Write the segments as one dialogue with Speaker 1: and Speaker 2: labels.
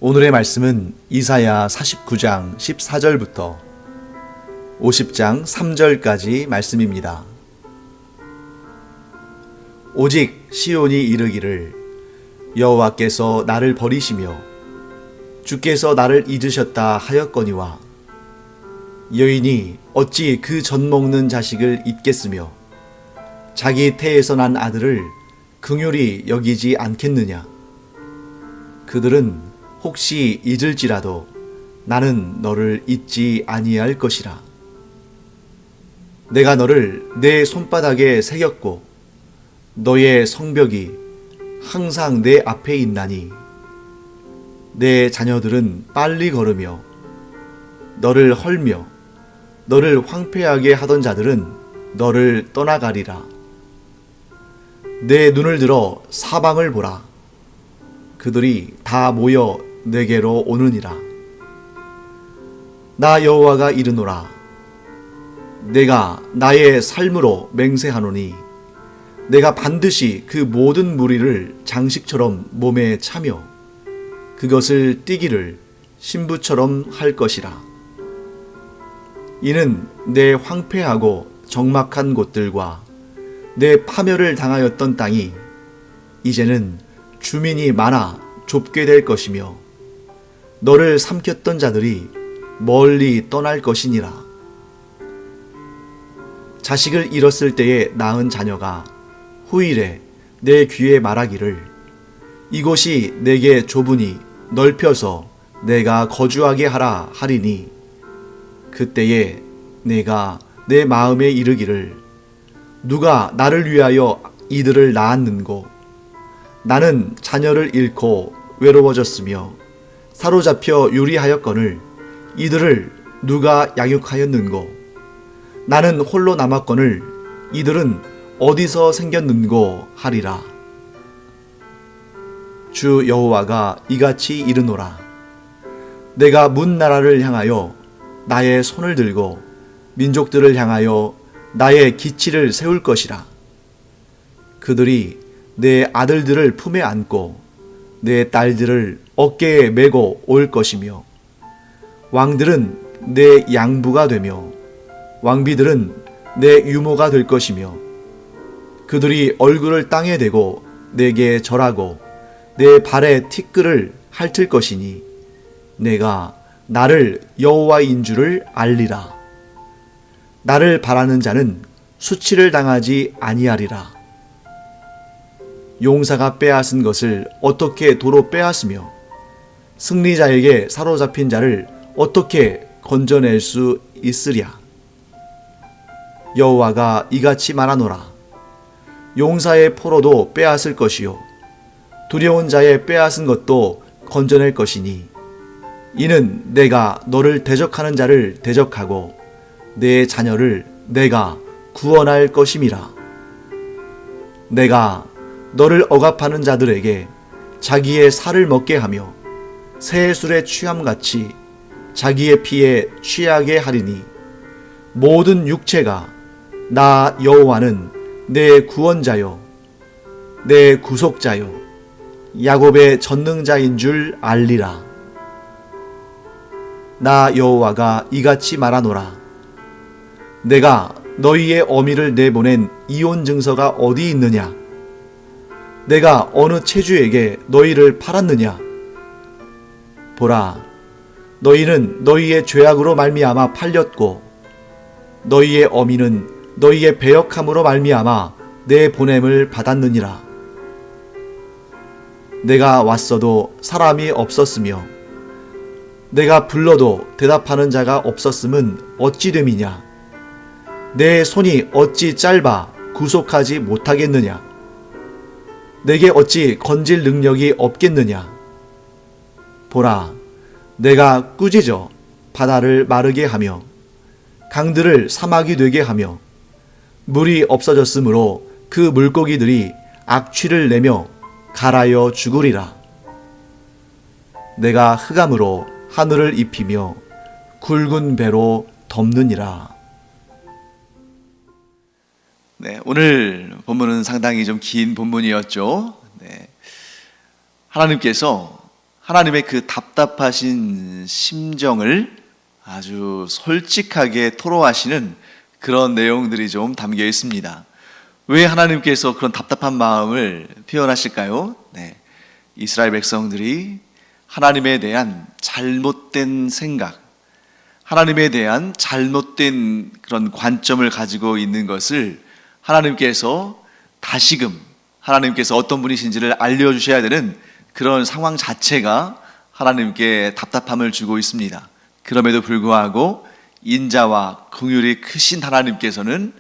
Speaker 1: 오늘의 말씀은 이사야 49장 14절부터 50장 3절까지 말씀입니다. 오직 시온이 이르기를 여호와께서 나를 버리시며 주께서 나를 잊으셨다 하였거니와 여인이 어찌 그 젖 먹는 자식을 잊겠으며 자기 태에서 난 아들을 긍휼히 여기지 않겠느냐. 그들은 혹시 잊을지라도 나는 너를 잊지 아니할 것이라. 내가 너를 내 손바닥에 새겼고 너의 성벽이 항상 내 앞에 있나니 내 자녀들은 빨리 걸으며 너를 헐며 너를 황폐하게 하던 자들은 너를 떠나가리라. 내 눈을 들어 사방을 보라. 그들이 다 모여 내게로 오느니라. 나 여호와가 이르노라. 내가 나의 삶으로 맹세하노니 내가 반드시 그 모든 무리를 장식처럼 몸에 차며 그것을 띠기를 신부처럼 할 것이라. 이는 내 황폐하고 적막한 곳들과 내 파멸을 당하였던 땅이 이제는 주민이 많아 좁게 될 것이며 너를 삼켰던 자들이 멀리 떠날 것이니라. 자식을 잃었을 때에 낳은 자녀가 후일에 내 귀에 말하기를 이곳이 내게 좁으니 넓혀서 내가 거주하게 하라 하리니 그때에 내가 내 마음에 이르기를 누가 나를 위하여 이들을 낳았는고 나는 자녀를 잃고 외로워졌으며 사로잡혀 유리하였거늘 이들을 누가 양육하였는고 나는 홀로 남았거늘 이들은 어디서 생겼는고 하리라. 주 여호와가 이같이 이르노라. 내가 문 나라를 향하여 나의 손을 들고 민족들을 향하여 나의 기치를 세울 것이라. 그들이 내 아들들을 품에 안고 내 딸들을 어깨에 메고 올 것이며 왕들은 내 양부가 되며 왕비들은 내 유모가 될 것이며 그들이 얼굴을 땅에 대고 내게 절하고 내 발에 티끌을 핥을 것이니 내가 나를 여호와인 줄을 알리라. 나를 바라는 자는 수치를 당하지 아니하리라. 용사가 빼앗은 것을 어떻게 도로 빼앗으며 승리자에게 사로잡힌 자를 어떻게 건져낼 수 있으랴. 여호와가 이같이 말하노라. 용사의 포로도 빼앗을 것이요 두려운 자의 빼앗은 것도 건져낼 것이니 이는 내가 너를 대적하는 자를 대적하고 내 자녀를 내가 구원할 것임이라. 내가 너를 억압하는 자들에게 자기의 살을 먹게 하며 새 술에 취함같이 자기의 피에 취하게 하리니 모든 육체가 나 여호와는 내 구원자요 내 구속자요 야곱의 전능자인 줄 알리라. 나 여호와가 이같이 말하노라. 내가 너희의 어미를 내보낸 이혼 증서가 어디 있느냐? 내가 어느 체주에게 너희를 팔았느냐? 보라, 너희는 너희의 죄악으로 말미암아 팔렸고 너희의 어미는 너희의 배역함으로 말미암아 내 보냄을 받았느니라. 내가 왔어도 사람이 없었으며 내가 불러도 대답하는 자가 없었음은 어찌 됨이냐? 내 손이 어찌 짧아 구속하지 못하겠느냐? 내게 어찌 건질 능력이 없겠느냐? 보라, 내가 꾸짖어 바다를 마르게 하며 강들을 사막이 되게 하며 물이 없어졌으므로 그 물고기들이 악취를 내며 갈아여 죽으리라. 내가 흑암으로 하늘을 입히며 굵은 배로 덮느니라.
Speaker 2: 네, 오늘 본문은 상당히 좀 긴 본문이었죠. 네, 하나님께서 하나님의 그 답답하신 심정을 아주 솔직하게 토로하시는 그런 내용들이 좀 담겨 있습니다. 왜 하나님께서 그런 답답한 마음을 표현하실까요? 네. 이스라엘 백성들이 하나님에 대한 잘못된 생각, 하나님에 대한 잘못된 그런 관점을 가지고 있는 것을 하나님께서 다시금 하나님께서 어떤 분이신지를 알려주셔야 되는 그런 상황 자체가 하나님께 답답함을 주고 있습니다. 그럼에도 불구하고 인자와 긍휼이 크신 하나님께서는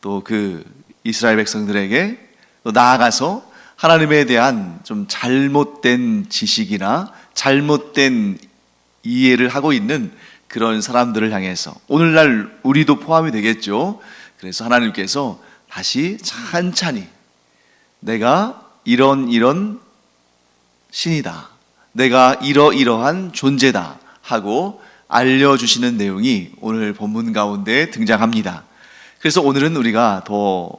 Speaker 2: 또 그 이스라엘 백성들에게 또 나아가서 하나님에 대한 좀 잘못된 지식이나 잘못된 이해를 하고 있는 그런 사람들을 향해서, 오늘날 우리도 포함이 되겠죠. 그래서 하나님께서 다시 찬찬히 내가 이런 신이다, 내가 이러이러한 존재다 하고 알려주시는 내용이 오늘 본문 가운데 등장합니다. 그래서 오늘은 우리가 더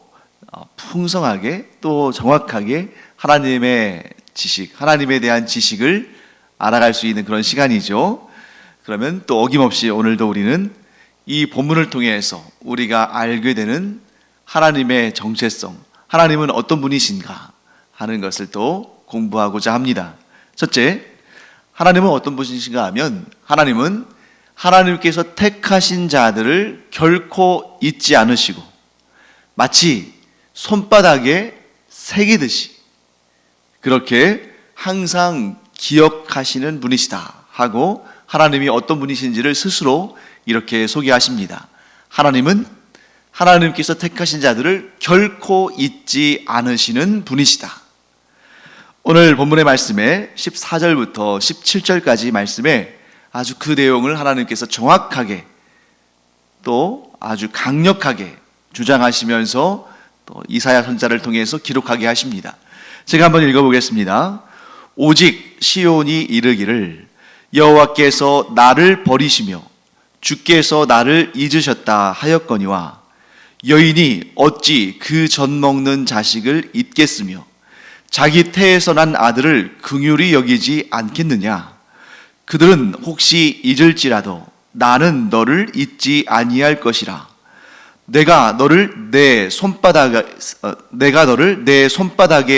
Speaker 2: 풍성하게 또 정확하게 하나님의 지식, 하나님에 대한 지식을 알아갈 수 있는 그런 시간이죠. 그러면 또 어김없이 오늘도 우리는 이 본문을 통해서 우리가 알게 되는 하나님의 정체성, 하나님은 어떤 분이신가 하는 것을 또 공부하고자 합니다. 첫째, 하나님은 어떤 분이신가 하면 하나님은 하나님께서 택하신 자들을 결코 잊지 않으시고 마치 손바닥에 새기듯이 그렇게 항상 기억하시는 분이시다 하고 하나님이 어떤 분이신지를 스스로 이렇게 소개하십니다. 하나님은 하나님께서 택하신 자들을 결코 잊지 않으시는 분이시다. 오늘 본문의 말씀에 14절부터 17절까지 말씀에 아주 그 내용을 하나님께서 정확하게 또 아주 강력하게 주장하시면서 또 이사야 선자를 통해서 기록하게 하십니다. 제가 한번 읽어보겠습니다. 오직 시온이 이르기를 여호와께서 나를 버리시며 주께서 나를 잊으셨다 하였거니와 여인이 어찌 그 젖 먹는 자식을 잊겠으며 자기 태에서 난 아들을 긍휼히 여기지 않겠느냐. 그들은 혹시 잊을지라도 나는 너를 잊지 아니할 것이라. 내가 너를 내 손바닥에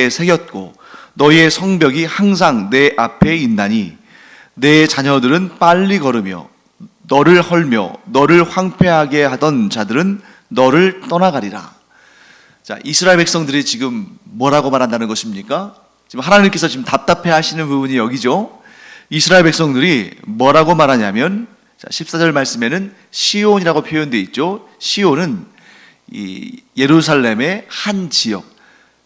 Speaker 2: 새겼고 너의 성벽이 항상 내 앞에 있나니 내 자녀들은 빨리 걸으며 너를 헐며 너를 황폐하게 하던 자들은 너를 떠나가리라. 자, 이스라엘 백성들이 지금 뭐라고 말한다는 것입니까? 지금 하나님께서 지금 답답해 하시는 부분이 여기죠. 이스라엘 백성들이 뭐라고 말하냐면, 자, 14절 말씀에는 시온이라고 표현되어 있죠. 시온은 이 예루살렘의 한 지역,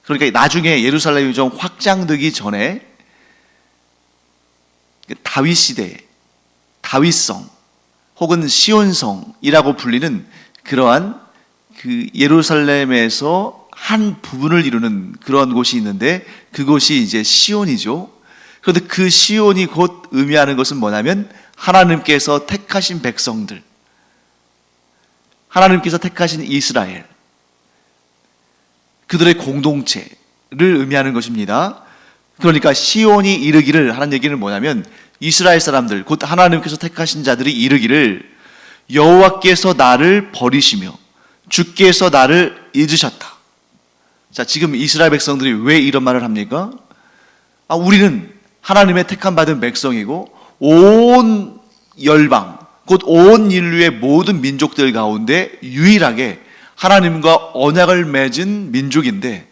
Speaker 2: 그러니까 나중에 예루살렘이 좀 확장되기 전에 다윗 시대, 다윗성 혹은 시온성이라고 불리는 그러한 그 예루살렘에서 한 부분을 이루는 그런 곳이 있는데 그곳이 이제 시온이죠. 그런데 그 시온이 곧 의미하는 것은 뭐냐면 하나님께서 택하신 백성들, 하나님께서 택하신 이스라엘, 그들의 공동체를 의미하는 것입니다. 그러니까 시온이 이르기를 하는 얘기는 뭐냐면 이스라엘 사람들, 곧 하나님께서 택하신 자들이 이르기를 여호와께서 나를 버리시며 주께서 나를 잊으셨다. 자, 지금 이스라엘 백성들이 왜 이런 말을 합니까? 우리는 하나님의 택함 받은 백성이고 온 열방, 곧 온 인류의 모든 민족들 가운데 유일하게 하나님과 언약을 맺은 민족인데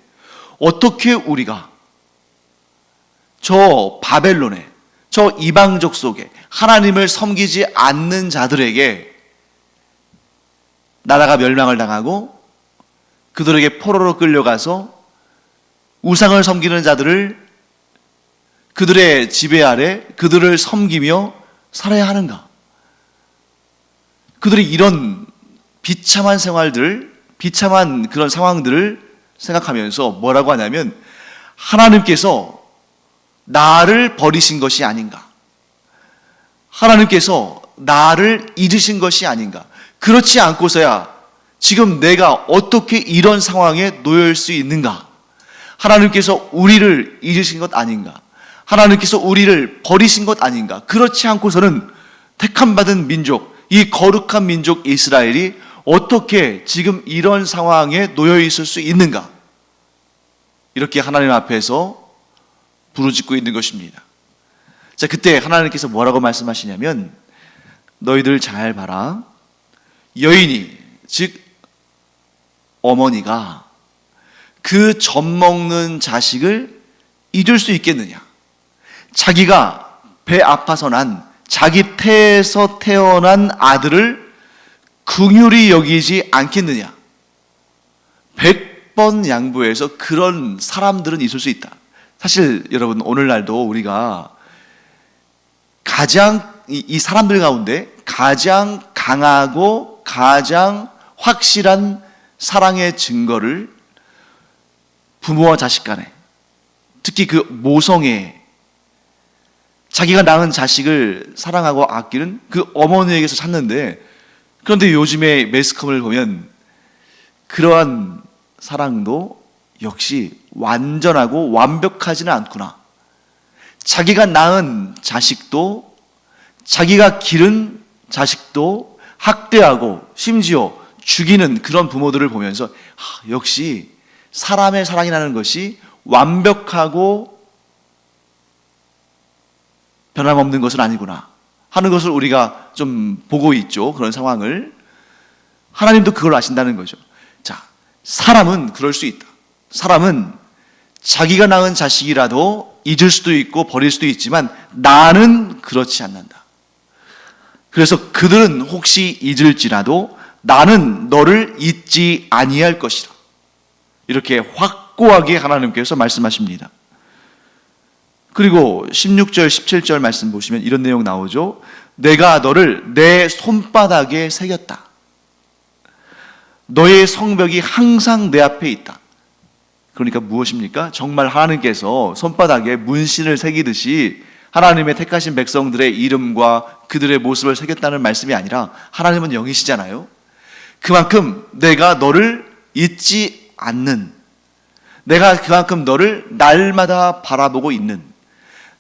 Speaker 2: 어떻게 우리가 저 바벨론에, 저 이방족 속에 하나님을 섬기지 않는 자들에게 나라가 멸망을 당하고 그들에게 포로로 끌려가서 우상을 섬기는 자들을 그들의 지배 아래 그들을 섬기며 살아야 하는가? 그들이 이런 비참한 생활들, 비참한 그런 상황들을 생각하면서 뭐라고 하냐면 하나님께서 나를 버리신 것이 아닌가? 하나님께서 나를 잊으신 것이 아닌가? 그렇지 않고서야 지금 내가 어떻게 이런 상황에 놓여 있을 수 있는가? 하나님께서 우리를 잊으신 것 아닌가? 하나님께서 우리를 버리신 것 아닌가? 그렇지 않고서는 택함받은 민족, 이 거룩한 민족 이스라엘이 어떻게 지금 이런 상황에 놓여 있을 수 있는가? 이렇게 하나님 앞에서 부르짖고 있는 것입니다. 자, 그때 하나님께서 뭐라고 말씀하시냐면, 너희들 잘 봐라. 여인이, 즉 어머니가 그 젖 먹는 자식을 잊을 수 있겠느냐? 자기가 배 아파서 난, 자기 태에서 태어난 아들을 긍휼히 여기지 않겠느냐? 100번 양보해서 그런 사람들은 있을 수 있다. 사실 여러분, 오늘날도 우리가 가장 이 사람들 가운데 가장 강하고 가장 확실한 사랑의 증거를 부모와 자식 간에, 특히 그 모성애, 자기가 낳은 자식을 사랑하고 아끼는 그 어머니에게서 찾는데, 그런데 요즘에 매스컴을 보면 그러한 사랑도 역시 완전하고 완벽하지는 않구나. 자기가 낳은 자식도, 자기가 기른 자식도 학대하고 심지어 죽이는 그런 부모들을 보면서 역시 사람의 사랑이라는 것이 완벽하고 변함없는 것은 아니구나 하는 것을 우리가 좀 보고 있죠. 그런 상황을. 하나님도 그걸 아신다는 거죠. 자, 사람은 그럴 수 있다. 사람은 자기가 낳은 자식이라도 잊을 수도 있고 버릴 수도 있지만 나는 그렇지 않는다. 그래서 그들은 혹시 잊을지라도 나는 너를 잊지 아니할 것이라. 이렇게 확고하게 하나님께서 말씀하십니다. 그리고 16절, 17절 말씀 보시면 이런 내용 나오죠. 내가 너를 내 손바닥에 새겼다. 너의 성벽이 항상 내 앞에 있다. 그러니까 무엇입니까? 정말 하나님께서 손바닥에 문신을 새기듯이 하나님의 택하신 백성들의 이름과 그들의 모습을 새겼다는 말씀이 아니라, 하나님은 영이시잖아요. 그만큼 내가 너를 잊지 않는, 내가 그만큼 너를 날마다 바라보고 있는,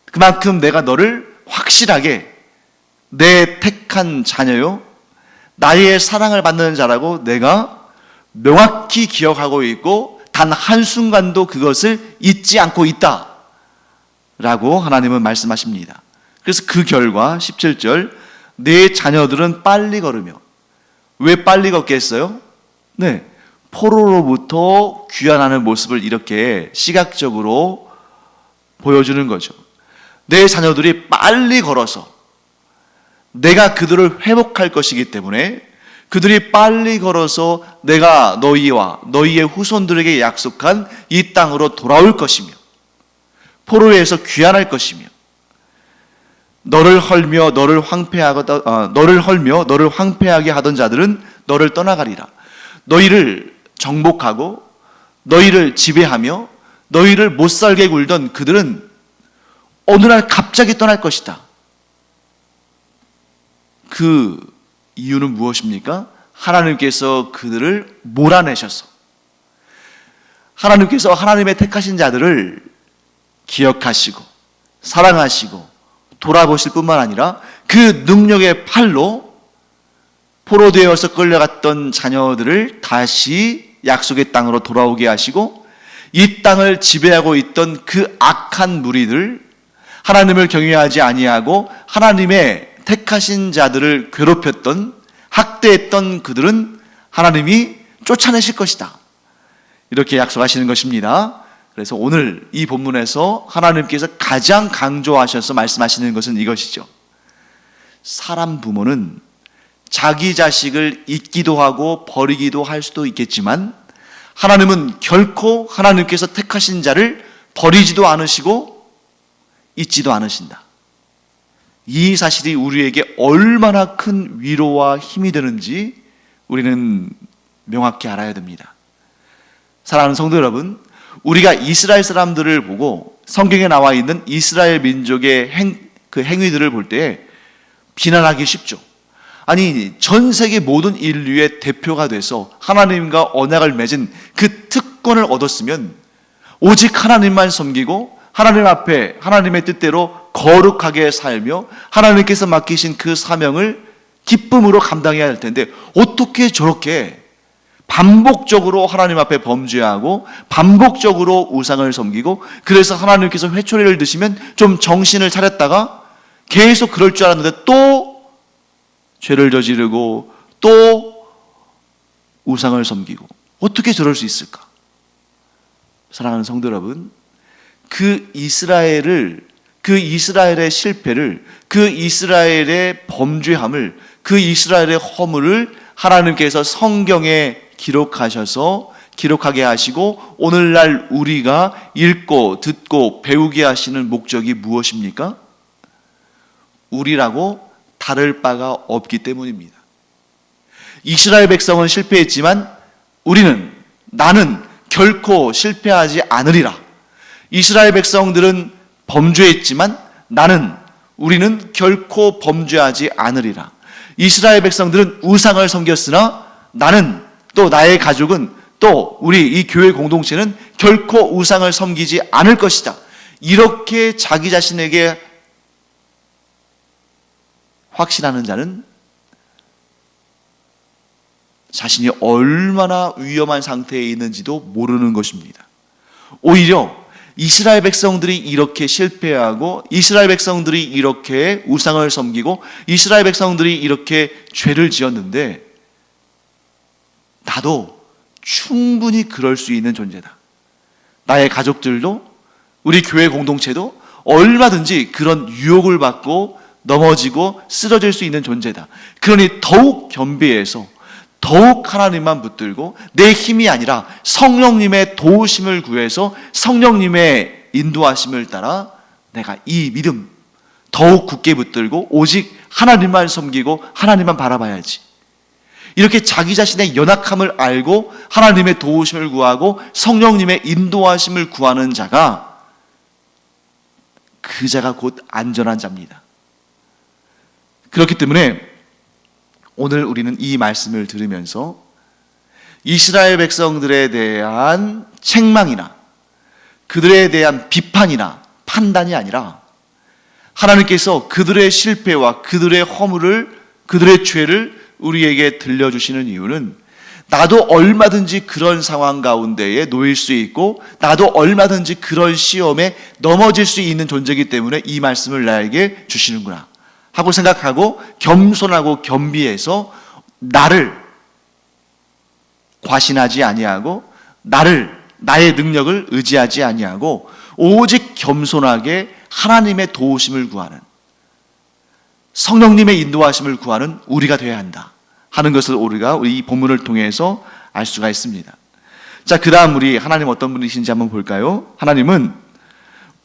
Speaker 2: 그만큼 내가 너를 확실하게 내 택한 자녀요, 나의 사랑을 받는 자라고 내가 명확히 기억하고 있고 단 한순간도 그것을 잊지 않고 있다 라고 하나님은 말씀하십니다. 그래서 그 결과 17절, 내 자녀들은 빨리 걸으며. 왜 빨리 걷겠어요? 네, 포로로부터 귀환하는 모습을 이렇게 시각적으로 보여주는 거죠. 내 자녀들이 빨리 걸어서 내가 그들을 회복할 것이기 때문에 그들이 빨리 걸어서 내가 너희와 너희의 후손들에게 약속한 이 땅으로 돌아올 것이며 포로에서 귀환할 것이며 너를 헐며 너를 황폐하게 하던 자들은 너를 떠나가리라. 너희를 정복하고 너희를 지배하며 너희를 못살게 굴던 그들은 어느 날 갑자기 떠날 것이다. 그 이유는 무엇입니까? 하나님께서 그들을 몰아내셔서, 하나님께서 하나님의 택하신 자들을 기억하시고 사랑하시고 돌아보실 뿐만 아니라 그 능력의 팔로 포로되어서 끌려갔던 자녀들을 다시 약속의 땅으로 돌아오게 하시고, 이 땅을 지배하고 있던 그 악한 무리들, 하나님을 경외하지 아니하고 하나님의 택하신 자들을 괴롭혔던, 학대했던 그들은 하나님이 쫓아내실 것이다. 이렇게 약속하시는 것입니다. 그래서 오늘 이 본문에서 하나님께서 가장 강조하셔서 말씀하시는 것은 이것이죠. 사람 부모는 자기 자식을 잊기도 하고 버리기도 할 수도 있겠지만, 하나님은 결코 하나님께서 택하신 자를 버리지도 않으시고 잊지도 않으신다. 이 사실이 우리에게 얼마나 큰 위로와 힘이 되는지 우리는 명확히 알아야 됩니다. 사랑하는 성도 여러분, 우리가 이스라엘 사람들을 보고 성경에 나와 있는 이스라엘 민족의 행위들을 볼 때 비난하기 쉽죠. 아니, 전 세계 모든 인류의 대표가 돼서 하나님과 언약을 맺은 그 특권을 얻었으면 오직 하나님만 섬기고 하나님 앞에 하나님의 뜻대로 거룩하게 살며 하나님께서 맡기신 그 사명을 기쁨으로 감당해야 할 텐데 어떻게 저렇게 반복적으로 하나님 앞에 범죄하고 반복적으로 우상을 섬기고 그래서 하나님께서 회초리를 드시면 좀 정신을 차렸다가 계속 그럴 줄 알았는데 또 죄를 저지르고 또 우상을 섬기고 어떻게 저럴 수 있을까? 사랑하는 성도 여러분, 그 이스라엘의 실패를, 그 이스라엘의 범죄함을, 그 이스라엘의 허물을 하나님께서 성경에 기록하게 하시고 오늘날 우리가 읽고 듣고 배우게 하시는 목적이 무엇입니까? 우리라고 다를 바가 없기 때문입니다. 이스라엘 백성은 실패했지만 나는 결코 실패하지 않으리라. 이스라엘 백성들은 범죄했지만 우리는 결코 범죄하지 않으리라. 이스라엘 백성들은 우상을 섬겼으나 나는 또 나의 가족은 또 우리 이 교회 공동체는 결코 우상을 섬기지 않을 것이다. 이렇게 자기 자신에게 확신하는 자는 자신이 얼마나 위험한 상태에 있는지도 모르는 것입니다. 오히려 이스라엘 백성들이 이렇게 실패하고 이스라엘 백성들이 이렇게 우상을 섬기고 이스라엘 백성들이 이렇게 죄를 지었는데 나도 충분히 그럴 수 있는 존재다. 나의 가족들도 우리 교회 공동체도 얼마든지 그런 유혹을 받고 넘어지고 쓰러질 수 있는 존재다. 그러니 더욱 겸비해서 더욱 하나님만 붙들고 내 힘이 아니라 성령님의 도우심을 구해서 성령님의 인도하심을 따라 내가 이 믿음 더욱 굳게 붙들고 오직 하나님만 섬기고 하나님만 바라봐야지. 이렇게 자기 자신의 연약함을 알고 하나님의 도우심을 구하고 성령님의 인도하심을 구하는 자가 그 자가 곧 안전한 자입니다. 그렇기 때문에 오늘 우리는 이 말씀을 들으면서 이스라엘 백성들에 대한 책망이나 그들에 대한 비판이나 판단이 아니라 하나님께서 그들의 실패와 그들의 허물을, 그들의 죄를 우리에게 들려주시는 이유는 나도 얼마든지 그런 상황 가운데에 놓일 수 있고 나도 얼마든지 그런 시험에 넘어질 수 있는 존재이기 때문에 이 말씀을 나에게 주시는구나 하고 생각하고 겸손하고 겸비해서 나를 과신하지 아니하고 나의 능력을 의지하지 아니하고 오직 겸손하게 하나님의 도우심을 구하는 성령님의 인도하심을 구하는 우리가 되어야 한다 하는 것을 우리가 이 본문을 통해서 알 수가 있습니다. 자, 그 다음 우리 하나님 어떤 분이신지 한번 볼까요? 하나님은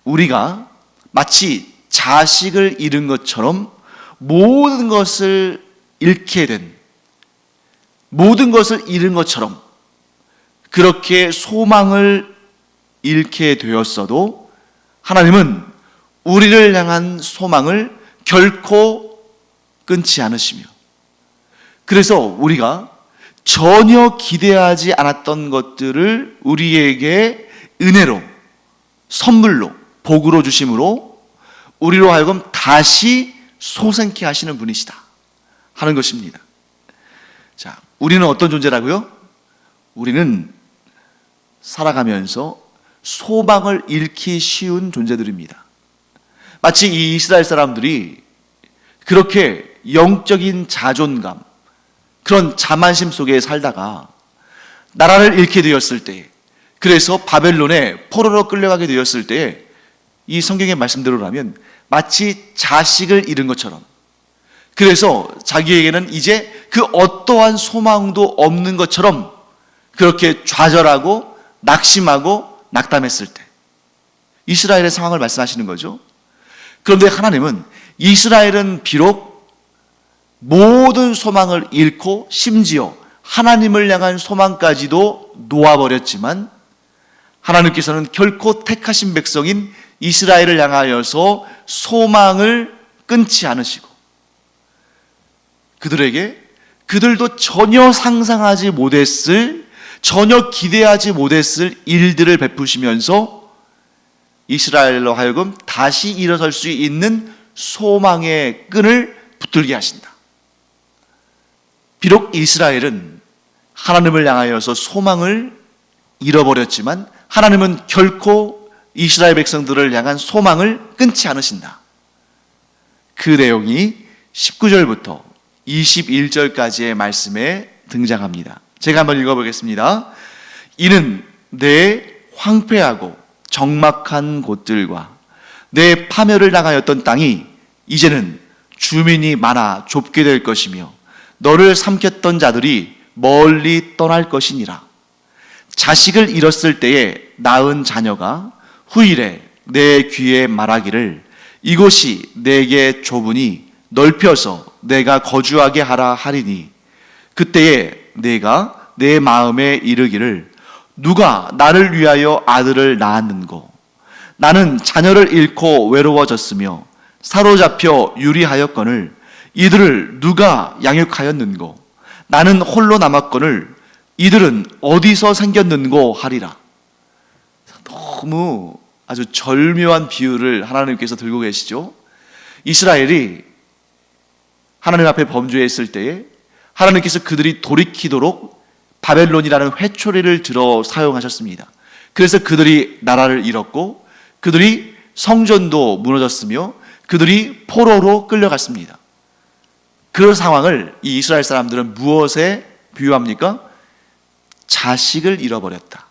Speaker 2: 우리가 마치 자식을 잃은 것처럼 모든 것을 잃은 것처럼 그렇게 소망을 잃게 되었어도 하나님은 우리를 향한 소망을 결코 끊지 않으시며 그래서 우리가 전혀 기대하지 않았던 것들을 우리에게 은혜로 선물로 복으로 주심으로 우리로 하여금 다시 소생케 하시는 분이시다 하는 것입니다. 자, 우리는 어떤 존재라고요? 우리는 살아가면서 소망을 잃기 쉬운 존재들입니다. 마치 이 이스라엘 사람들이 그렇게 영적인 자존감, 그런 자만심 속에 살다가 나라를 잃게 되었을 때, 그래서 바벨론에 포로로 끌려가게 되었을 때 이 성경의 말씀대로라면 마치 자식을 잃은 것처럼, 그래서 자기에게는 이제 그 어떠한 소망도 없는 것처럼 그렇게 좌절하고 낙심하고 낙담했을 때 이스라엘의 상황을 말씀하시는 거죠. 그런데 하나님은 이스라엘은 비록 모든 소망을 잃고 심지어 하나님을 향한 소망까지도 놓아버렸지만 하나님께서는 결코 택하신 백성인 이스라엘을 향하여서 소망을 끊지 않으시고 그들도 전혀 상상하지 못했을, 전혀 기대하지 못했을 일들을 베푸시면서 이스라엘로 하여금 다시 일어설 수 있는 소망의 끈을 붙들게 하신다. 비록 이스라엘은 하나님을 향하여서 소망을 잃어버렸지만 하나님은 결코 이스라엘 백성들을 향한 소망을 끊지 않으신다. 그 내용이 19절부터 21절까지의 말씀에 등장합니다. 제가 한번 읽어보겠습니다. 이는 내 황폐하고 적막한 곳들과 내 파멸을 당하였던 땅이 이제는 주민이 많아 좁게 될 것이며 너를 삼켰던 자들이 멀리 떠날 것이니라. 자식을 잃었을 때에 낳은 자녀가 후일에 내 귀에 말하기를 이곳이 내게 좁으니 넓혀서 내가 거주하게 하라 하리니 그때에 내가 내 마음에 이르기를 누가 나를 위하여 아들을 낳았는고 나는 자녀를 잃고 외로워졌으며 사로잡혀 유리하였거늘 이들을 누가 양육하였는고 나는 홀로 남았거늘 이들은 어디서 생겼는고 하리라. 너무 아주 절묘한 비유를 하나님께서 들고 계시죠. 이스라엘이 하나님 앞에 범죄했을 때에 하나님께서 그들이 돌이키도록 바벨론이라는 회초리를 들어 사용하셨습니다. 그래서 그들이 나라를 잃었고 그들이 성전도 무너졌으며 그들이 포로로 끌려갔습니다. 그 상황을 이 이스라엘 사람들은 무엇에 비유합니까? 자식을 잃어버렸다.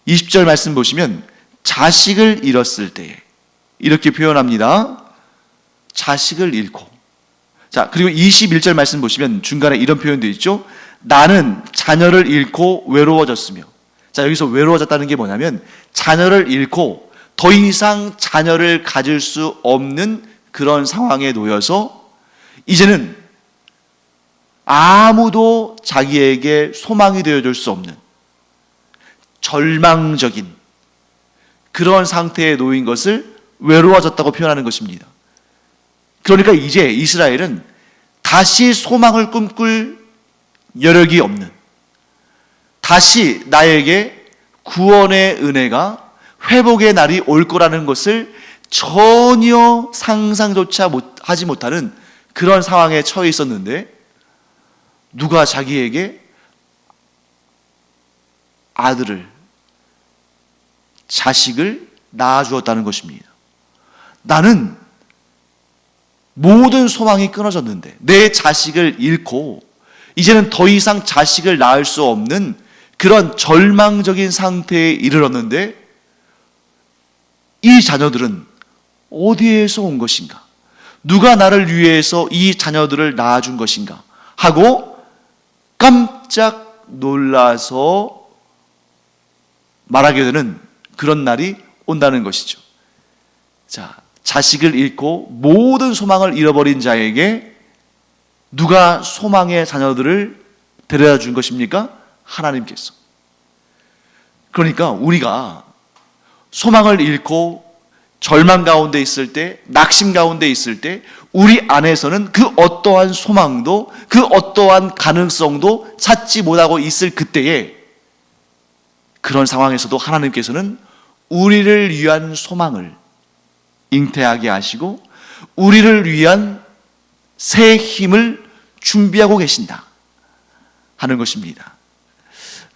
Speaker 2: 20절 말씀 보시면 자식을 잃었을 때에 이렇게 표현합니다. 자식을 잃고. 자, 그리고 21절 말씀 보시면 중간에 이런 표현도 있죠. 나는 자녀를 잃고 외로워졌으며. 자, 여기서 외로워졌다는 게 뭐냐면 자녀를 잃고 더 이상 자녀를 가질 수 없는 그런 상황에 놓여서 이제는 아무도 자기에게 소망이 되어줄 수 없는 절망적인 그런 상태에 놓인 것을 외로워졌다고 표현하는 것입니다. 그러니까 이제 이스라엘은 다시 소망을 꿈꿀 여력이 없는, 다시 나에게 구원의 은혜가 회복의 날이 올 거라는 것을 전혀 상상조차 하지 못하는 그런 상황에 처해 있었는데 누가 자기에게 아들을, 자식을 낳아주었다는 것입니다. 나는 모든 소망이 끊어졌는데 내 자식을 잃고 이제는 더 이상 자식을 낳을 수 없는 그런 절망적인 상태에 이르렀는데 이 자녀들은 어디에서 온 것인가? 누가 나를 위해서 이 자녀들을 낳아준 것인가? 하고 깜짝 놀라서 말하게 되는 그런 날이 온다는 것이죠. 자, 자식을 잃고 모든 소망을 잃어버린 자에게 누가 소망의 자녀들을 데려다 준 것입니까? 하나님께서. 그러니까 우리가 소망을 잃고 절망 가운데 있을 때, 낙심 가운데 있을 때 우리 안에서는 그 어떠한 소망도 그 어떠한 가능성도 찾지 못하고 있을 그때에 그런 상황에서도 하나님께서는 우리를 위한 소망을 잉태하게 하시고 우리를 위한 새 힘을 준비하고 계신다 하는 것입니다.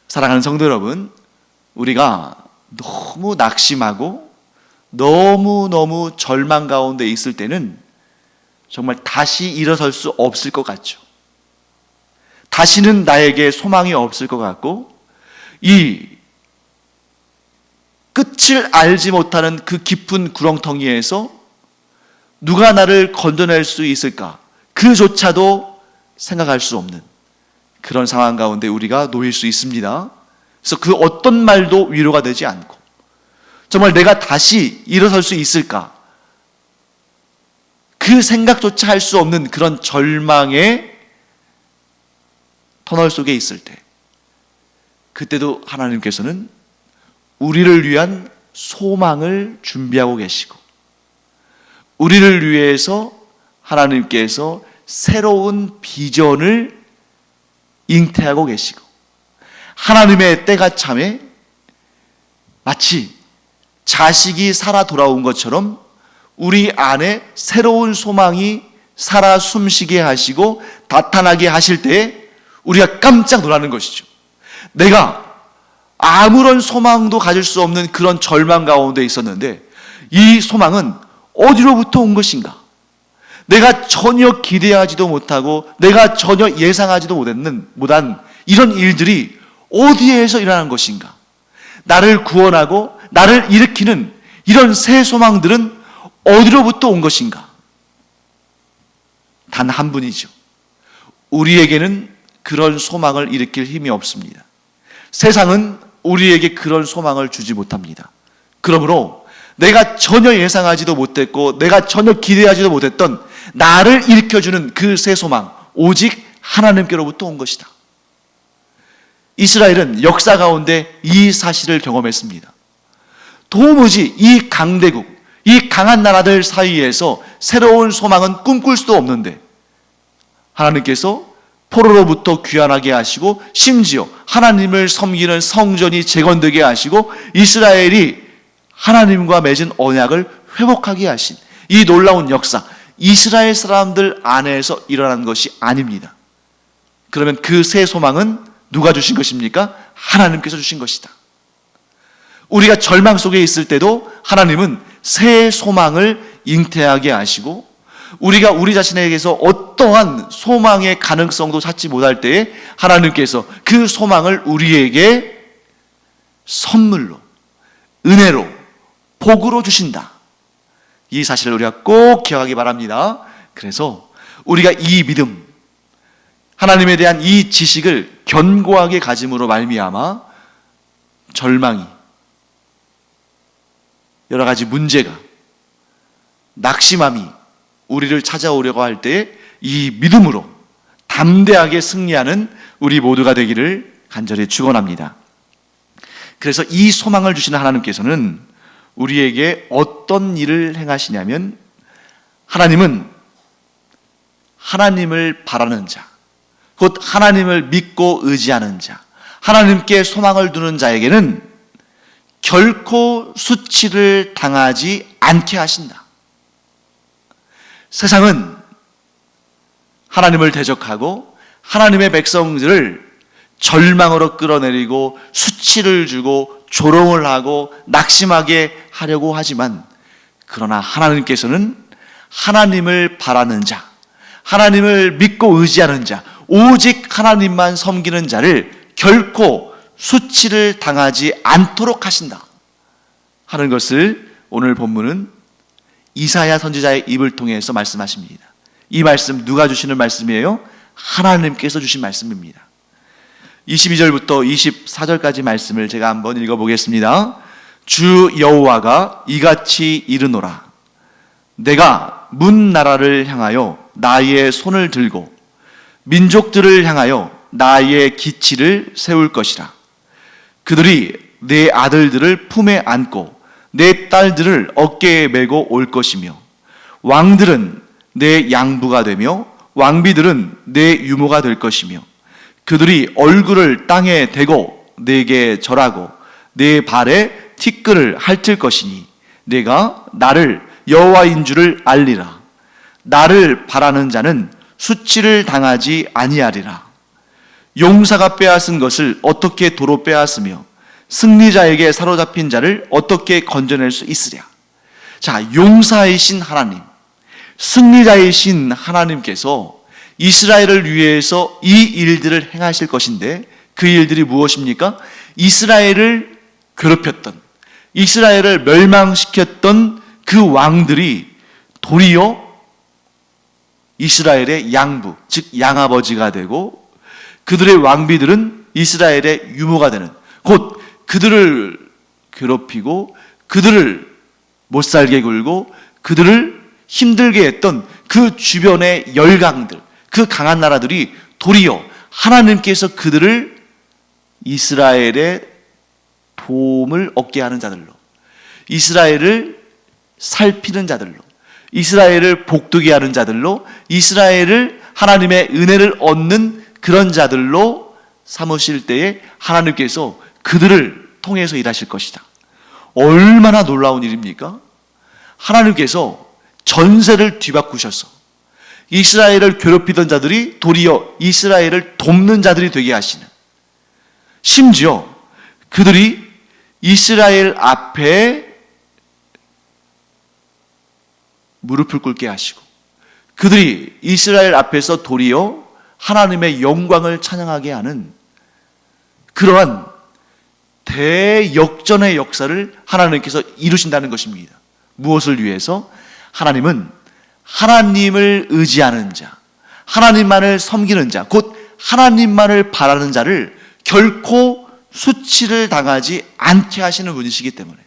Speaker 2: 사랑하는 성도 여러분, 우리가 너무 낙심하고 너무 절망 가운데 있을 때는 정말 다시 일어설 수 없을 것 같죠. 다시는 나에게 소망이 없을 것 같고 이 끝을 알지 못하는 그 깊은 구렁텅이에서 누가 나를 건져낼 수 있을까? 그조차도 생각할 수 없는 그런 상황 가운데 우리가 놓일 수 있습니다. 그래서 그 어떤 말도 위로가 되지 않고 정말 내가 다시 일어설 수 있을까? 그 생각조차 할 수 없는 그런 절망의 터널 속에 있을 때 그때도 하나님께서는 우리를 위한 소망을 준비하고 계시고 우리를 위해서 하나님께서 새로운 비전을 잉태하고 계시고 하나님의 때가 참에 마치 자식이 살아 돌아온 것처럼 우리 안에 새로운 소망이 살아 숨쉬게 하시고 나타나게 하실 때에 우리가 깜짝 놀라는 것이죠. 내가 아무런 소망도 가질 수 없는 그런 절망 가운데 있었는데 이 소망은 어디로부터 온 것인가? 내가 전혀 기대하지도 못하고 내가 전혀 예상하지도 못한 이런 일들이 어디에서 일어난 것인가? 나를 구원하고 나를 일으키는 이런 새 소망들은 어디로부터 온 것인가? 단 한 분이죠. 우리에게는 그런 소망을 일으킬 힘이 없습니다. 세상은 우리에게 그런 소망을 주지 못합니다. 그러므로 내가 전혀 예상하지도 못했고 내가 전혀 기대하지도 못했던 나를 일으켜주는 그 새 소망, 오직 하나님께로부터 온 것이다. 이스라엘은 역사 가운데 이 사실을 경험했습니다. 도무지 이 강대국, 이 강한 나라들 사이에서 새로운 소망은 꿈꿀 수도 없는데 하나님께서 포로로부터 귀환하게 하시고 심지어 하나님을 섬기는 성전이 재건되게 하시고 이스라엘이 하나님과 맺은 언약을 회복하게 하신 이 놀라운 역사, 이스라엘 사람들 안에서 일어난 것이 아닙니다. 그러면 그 새 소망은 누가 주신 것입니까? 하나님께서 주신 것이다. 우리가 절망 속에 있을 때도 하나님은 새 소망을 잉태하게 하시고 우리가 우리 자신에게서 어떠한 소망의 가능성도 찾지 못할 때에 하나님께서 그 소망을 우리에게 선물로, 은혜로, 복으로 주신다. 이 사실을 우리가 꼭 기억하기 바랍니다. 그래서 우리가 이 믿음, 하나님에 대한 이 지식을 견고하게 가짐으로 말미암아 절망이, 여러 가지 문제가, 낙심함이 우리를 찾아오려고 할 때 이 믿음으로 담대하게 승리하는 우리 모두가 되기를 간절히 축원합니다. 그래서 이 소망을 주시는 하나님께서는 우리에게 어떤 일을 행하시냐면 하나님은 하나님을 바라는 자, 곧 하나님을 믿고 의지하는 자, 하나님께 소망을 두는 자에게는 결코 수치를 당하지 않게 하신다. 세상은 하나님을 대적하고 하나님의 백성들을 절망으로 끌어내리고 수치를 주고 조롱을 하고 낙심하게 하려고 하지만 그러나 하나님께서는 하나님을 바라는 자, 하나님을 믿고 의지하는 자, 오직 하나님만 섬기는 자를 결코 수치를 당하지 않도록 하신다 하는 것을 오늘 본문은 이사야 선지자의 입을 통해서 말씀하십니다. 이 말씀 누가 주시는 말씀이에요? 하나님께서 주신 말씀입니다. 22절부터 24절까지 말씀을 제가 한번 읽어보겠습니다. 주 여호와가 이같이 이르노라. 내가 문 나라를 향하여 나의 손을 들고 민족들을 향하여 나의 기치를 세울 것이라. 그들이 내 아들들을 품에 안고 내 딸들을 어깨에 메고 올 것이며 왕들은 내 양부가 되며 왕비들은 내 유모가 될 것이며 그들이 얼굴을 땅에 대고 내게 절하고 내 발에 티끌을 핥을 것이니 내가 나를 여호와인 줄을 알리라. 나를 바라는 자는 수치를 당하지 아니하리라. 용사가 빼앗은 것을 어떻게 도로 빼앗으며 승리자에게 사로잡힌 자를 어떻게 건져낼 수 있으랴. 자, 용사이신 하나님, 승리자이신 하나님께서 이스라엘을 위해서 이 일들을 행하실 것인데 그 일들이 무엇입니까? 이스라엘을 괴롭혔던, 이스라엘을 멸망시켰던 그 왕들이 도리어 이스라엘의 양부, 즉 양아버지가 되고 그들의 왕비들은 이스라엘의 유모가 되는, 곧 그들을 괴롭히고 그들을 못살게 굴고 그들을 힘들게 했던 그 주변의 열강들, 그 강한 나라들이 도리어 하나님께서 그들을 이스라엘의 도움을 얻게 하는 자들로, 이스라엘을 살피는 자들로, 이스라엘을 복되게 하는 자들로, 이스라엘을 하나님의 은혜를 얻는 그런 자들로 삼으실 때에 하나님께서 그들을 통해서 일하실 것이다. 얼마나 놀라운 일입니까? 하나님께서 전세를 뒤바꾸셔서 이스라엘을 괴롭히던 자들이 도리어 이스라엘을 돕는 자들이 되게 하시는, 심지어 그들이 이스라엘 앞에 무릎을 꿇게 하시고 그들이 이스라엘 앞에서 도리어 하나님의 영광을 찬양하게 하는 그러한 대역전의 역사를 하나님께서 이루신다는 것입니다. 무엇을 위해서? 하나님은 하나님을 의지하는 자, 하나님만을 섬기는 자, 곧 하나님만을 바라는 자를 결코 수치를 당하지 않게 하시는 분이시기 때문에,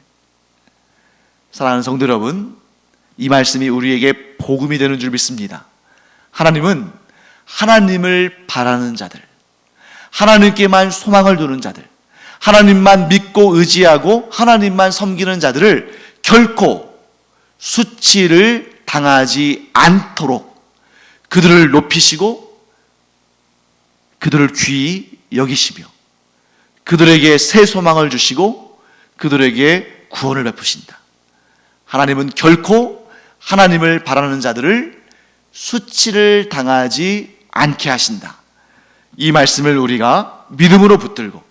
Speaker 2: 사랑하는 성도 여러분, 이 말씀이 우리에게 복음이 되는 줄 믿습니다. 하나님은 하나님을 바라는 자들, 하나님께만 소망을 두는 자들, 하나님만 믿고 의지하고 하나님만 섬기는 자들을 결코 수치를 당하지 않도록 그들을 높이시고 그들을 귀히 여기시며 그들에게 새 소망을 주시고 그들에게 구원을 베푸신다. 하나님은 결코 하나님을 바라는 자들을 수치를 당하지 않게 하신다. 이 말씀을 우리가 믿음으로 붙들고,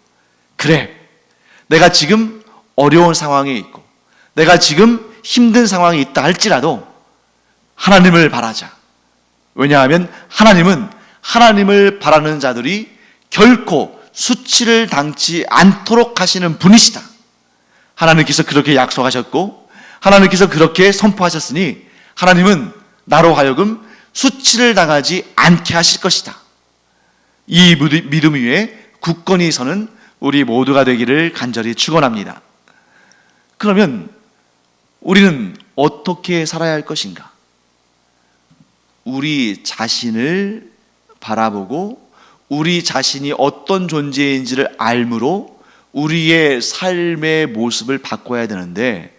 Speaker 2: 그래, 내가 지금 어려운 상황에 있고 내가 지금 힘든 상황이 있다 할지라도 하나님을 바라자. 왜냐하면 하나님은 하나님을 바라는 자들이 결코 수치를 당치 않도록 하시는 분이시다. 하나님께서 그렇게 약속하셨고 하나님께서 그렇게 선포하셨으니 하나님은 나로 하여금 수치를 당하지 않게 하실 것이다. 이 믿음 위에 굳건히 서는 우리 모두가 되기를 간절히 축원합니다. 그러면 우리는 어떻게 살아야 할 것인가? 우리 자신을 바라보고 우리 자신이 어떤 존재인지를 알므로 우리의 삶의 모습을 바꿔야 되는데,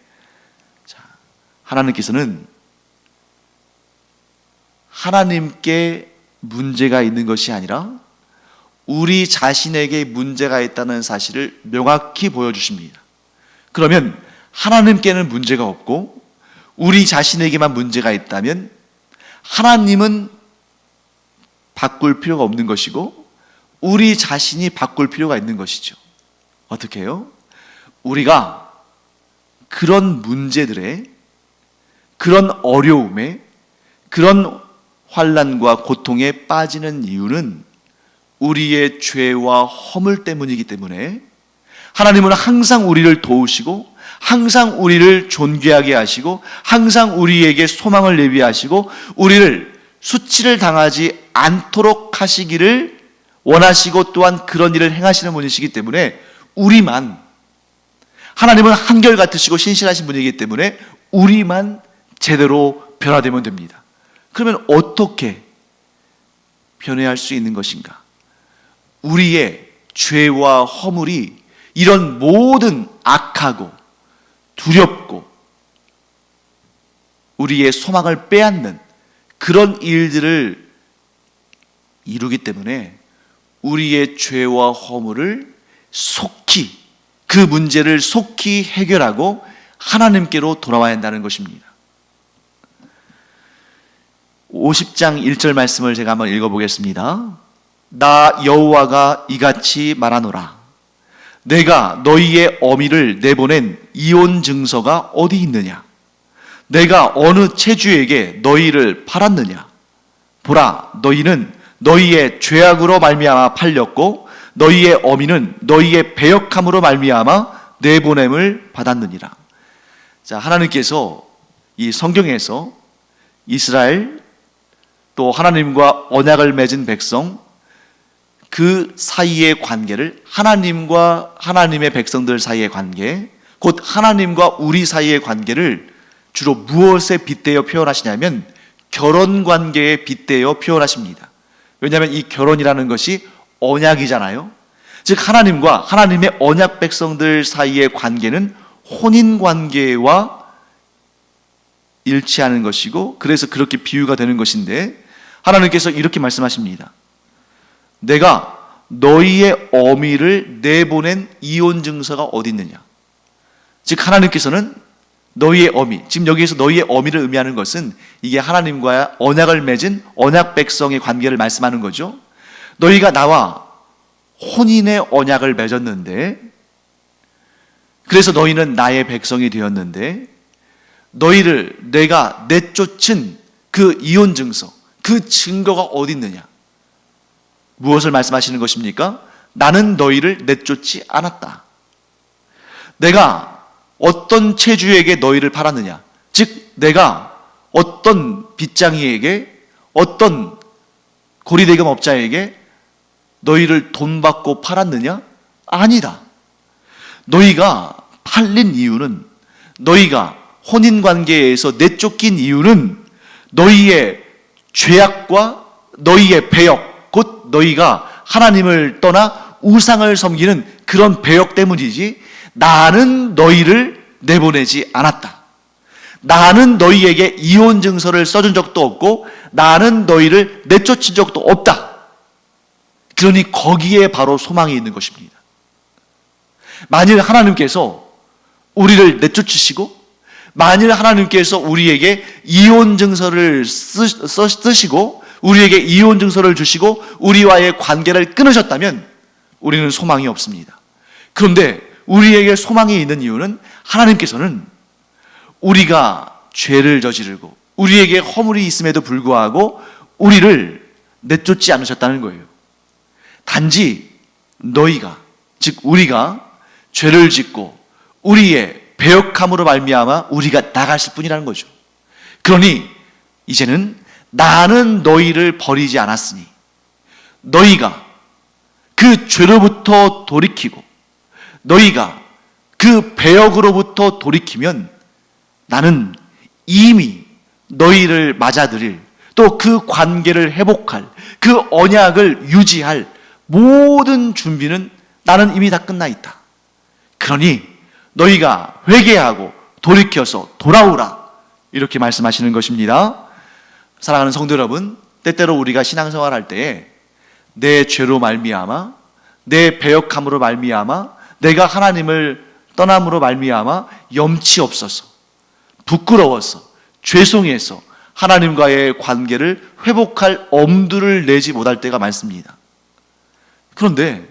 Speaker 2: 하나님께서는 하나님께 문제가 있는 것이 아니라 우리 자신에게 문제가 있다는 사실을 명확히 보여주십니다. 그러면 하나님께는 문제가 없고 우리 자신에게만 문제가 있다면 하나님은 바꿀 필요가 없는 것이고 우리 자신이 바꿀 필요가 있는 것이죠. 어떻게 해요? 우리가 그런 문제들에, 그런 어려움에, 그런 환난과 고통에 빠지는 이유는 우리의 죄와 허물 때문이기 때문에 하나님은 항상 우리를 도우시고 항상 우리를 존귀하게 하시고 항상 우리에게 소망을 예비하시고 우리를 수치를 당하지 않도록 하시기를 원하시고 또한 그런 일을 행하시는 분이시기 때문에 우리만, 하나님은 한결같으시고 신실하신 분이기 때문에 우리만 제대로 변화되면 됩니다. 그러면 어떻게 변해야 할 수 있는 것인가? 우리의 죄와 허물이 이런 모든 악하고 두렵고 우리의 소망을 빼앗는 그런 일들을 이루기 때문에 우리의 죄와 허물을 속히, 그 문제를 속히 해결하고 하나님께로 돌아와야 한다는 것입니다. 50장 1절 말씀을 제가 한번 읽어보겠습니다. 나 여호와가 이같이 말하노라. 내가 너희의 어미를 내보낸 이혼 증서가 어디 있느냐? 내가 어느 체주에게 너희를 팔았느냐? 보라, 너희는 너희의 죄악으로 말미암아 팔렸고 너희의 어미는 너희의 배역함으로 말미암아 내보냄을 받았느니라. 자, 하나님께서 이 성경에서 이스라엘 또 하나님과 언약을 맺은 백성 그 사이의 관계를, 하나님과 하나님의 백성들 사이의 관계, 곧 하나님과 우리 사이의 관계를 주로 무엇에 빗대어 표현하시냐면 결혼 관계에 빗대어 표현하십니다. 왜냐하면 이 결혼이라는 것이 언약이잖아요. 즉 하나님과 하나님의 언약 백성들 사이의 관계는 혼인 관계와 일치하는 것이고, 그래서 그렇게 비유가 되는 것인데 하나님께서 이렇게 말씀하십니다. 내가 너희의 어미를 내보낸 이혼 증서가 어디 있느냐? 즉 하나님께서는 너희의 어미, 지금 여기에서 너희의 어미를 의미하는 것은 이게 하나님과 언약을 맺은 언약 백성의 관계를 말씀하는 거죠. 너희가 나와 혼인의 언약을 맺었는데, 그래서 너희는 나의 백성이 되었는데, 너희를 내가 내쫓은 그 이혼 증서, 그 증거가 어디 있느냐? 무엇을 말씀하시는 것입니까? 나는 너희를 내쫓지 않았다. 내가 어떤 체주에게 너희를 팔았느냐? 즉 내가 어떤 빚장이에게, 어떤 고리대금업자에게 너희를 돈 받고 팔았느냐? 아니다. 너희가 팔린 이유는, 너희가 혼인관계에서 내쫓긴 이유는 너희의 죄악과 너희의 배역, 곧 너희가 하나님을 떠나 우상을 섬기는 그런 배역 때문이지, 나는 너희를 내보내지 않았다. 나는 너희에게 이혼 증서를 써준 적도 없고 나는 너희를 내쫓은 적도 없다. 그러니 거기에 바로 소망이 있는 것입니다. 만일 하나님께서 우리를 내쫓으시고, 만일 하나님께서 우리에게 이혼 증서를 쓰시고 우리에게 이혼 증서를 주시고 우리와의 관계를 끊으셨다면 우리는 소망이 없습니다. 그런데 우리에게 소망이 있는 이유는 하나님께서는 우리가 죄를 저지르고 우리에게 허물이 있음에도 불구하고 우리를 내쫓지 않으셨다는 거예요. 단지 너희가, 즉 우리가 죄를 짓고 우리의 배역함으로 말미암아 우리가 나갔을 뿐이라는 거죠. 그러니 이제는 나는 너희를 버리지 않았으니 너희가 그 죄로부터 돌이키고 너희가 그 배역으로부터 돌이키면 나는 이미 너희를 맞아들일, 또 그 관계를 회복할, 그 언약을 유지할 모든 준비는 나는 이미 다 끝나 있다. 그러니 너희가 회개하고 돌이켜서 돌아오라, 이렇게 말씀하시는 것입니다. 사랑하는 성도 여러분, 때때로 우리가 신앙생활할 때에 내 죄로 말미암아, 내 배역함으로 말미암아, 내가 하나님을 떠남으로 말미암아 염치 없어서, 부끄러워서, 죄송해서 하나님과의 관계를 회복할 엄두를 내지 못할 때가 많습니다. 그런데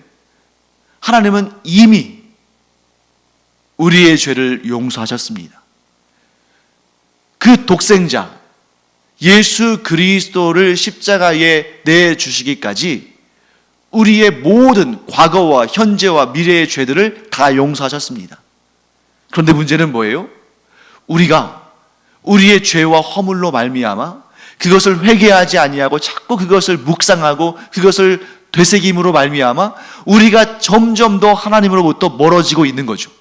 Speaker 2: 하나님은 이미 우리의 죄를 용서하셨습니다. 그 독생자 예수 그리스도를 십자가에 내주시기까지 우리의 모든 과거와 현재와 미래의 죄들을 다 용서하셨습니다. 그런데 문제는 뭐예요? 우리가 우리의 죄와 허물로 말미암아 그것을 회개하지 아니하고 자꾸 그것을 묵상하고 그것을 되새김으로 말미암아 우리가 점점 더 하나님으로부터 멀어지고 있는 거죠.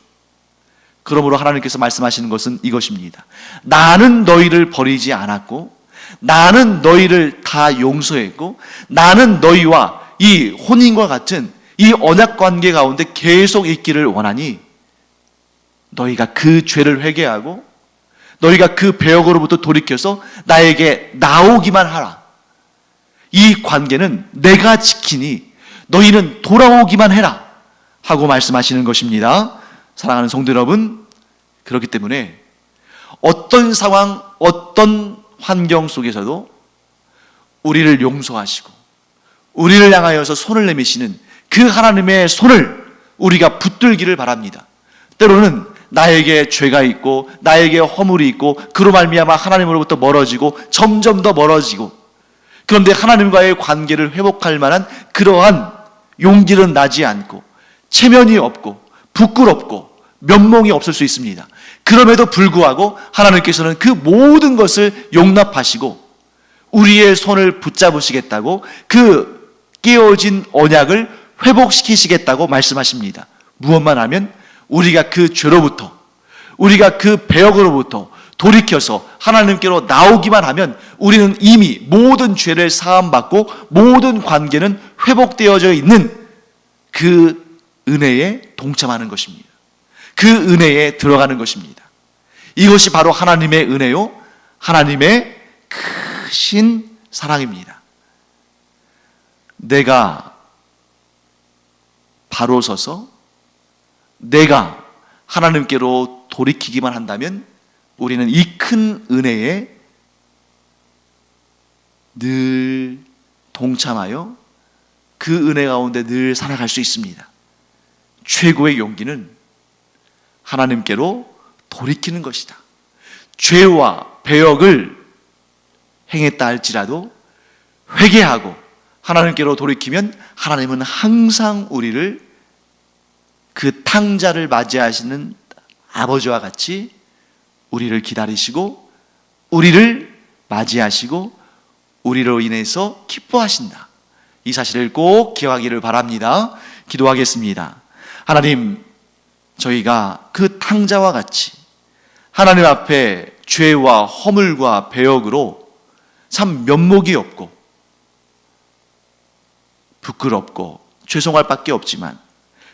Speaker 2: 그러므로 하나님께서 말씀하시는 것은 이것입니다. 나는 너희를 버리지 않았고 나는 너희를 다 용서했고 나는 너희와 이 혼인과 같은 이 언약 관계 가운데 계속 있기를 원하니 너희가 그 죄를 회개하고 너희가 그 배역으로부터 돌이켜서 나에게 나오기만 하라. 이 관계는 내가 지키니 너희는 돌아오기만 해라 하고 말씀하시는 것입니다. 사랑하는 성도 여러분, 그렇기 때문에 어떤 상황, 어떤 환경 속에서도 우리를 용서하시고 우리를 향하여서 손을 내미시는 그 하나님의 손을 우리가 붙들기를 바랍니다. 때로는 나에게 죄가 있고 나에게 허물이 있고 그로 말미암아 하나님으로부터 멀어지고 점점 더 멀어지고, 그런데 하나님과의 관계를 회복할 만한 그러한 용기는 나지 않고 체면이 없고 부끄럽고 면목이 없을 수 있습니다. 그럼에도 불구하고 하나님께서는 그 모든 것을 용납하시고 우리의 손을 붙잡으시겠다고 그 깨어진 언약을 회복시키시겠다고 말씀하십니다. 무엇만 하면 우리가 그 죄로부터, 우리가 그 배역으로부터 돌이켜서 하나님께로 나오기만 하면 우리는 이미 모든 죄를 사함받고 모든 관계는 회복되어져 있는 그 은혜에 동참하는 것입니다. 그 은혜에 들어가는 것입니다. 이것이 바로 하나님의 은혜요, 하나님의 크신 사랑입니다. 내가 바로 서서 내가 하나님께로 돌이키기만 한다면 우리는 이 큰 은혜에 늘 동참하여 그 은혜 가운데 늘 살아갈 수 있습니다. 최고의 용기는 하나님께로 돌이키는 것이다. 죄와 배역을 행했다 할지라도 회개하고 하나님께로 돌이키면 하나님은 항상 우리를 그 탕자를 맞이하시는 아버지와 같이 우리를 기다리시고 우리를 맞이하시고 우리로 인해서 기뻐하신다. 이 사실을 꼭 기억하기를 바랍니다. 기도하겠습니다. 하나님, 저희가 그 탕자와 같이 하나님 앞에 죄와 허물과 배역으로 참 면목이 없고 부끄럽고 죄송할 밖에 없지만,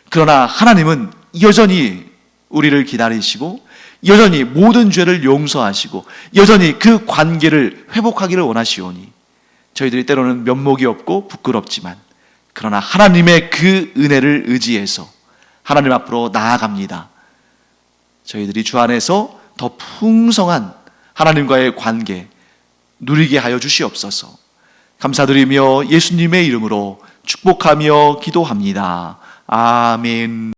Speaker 2: 그러나 하나님은 여전히 우리를 기다리시고 여전히 모든 죄를 용서하시고 여전히 그 관계를 회복하기를 원하시오니 저희들이 때로는 면목이 없고 부끄럽지만 그러나 하나님의 그 은혜를 의지해서 하나님 앞으로 나아갑니다. 저희들이 주 안에서 더 풍성한 하나님과의 관계 누리게 하여 주시옵소서. 감사드리며 예수님의 이름으로 축복하며 기도합니다. 아멘.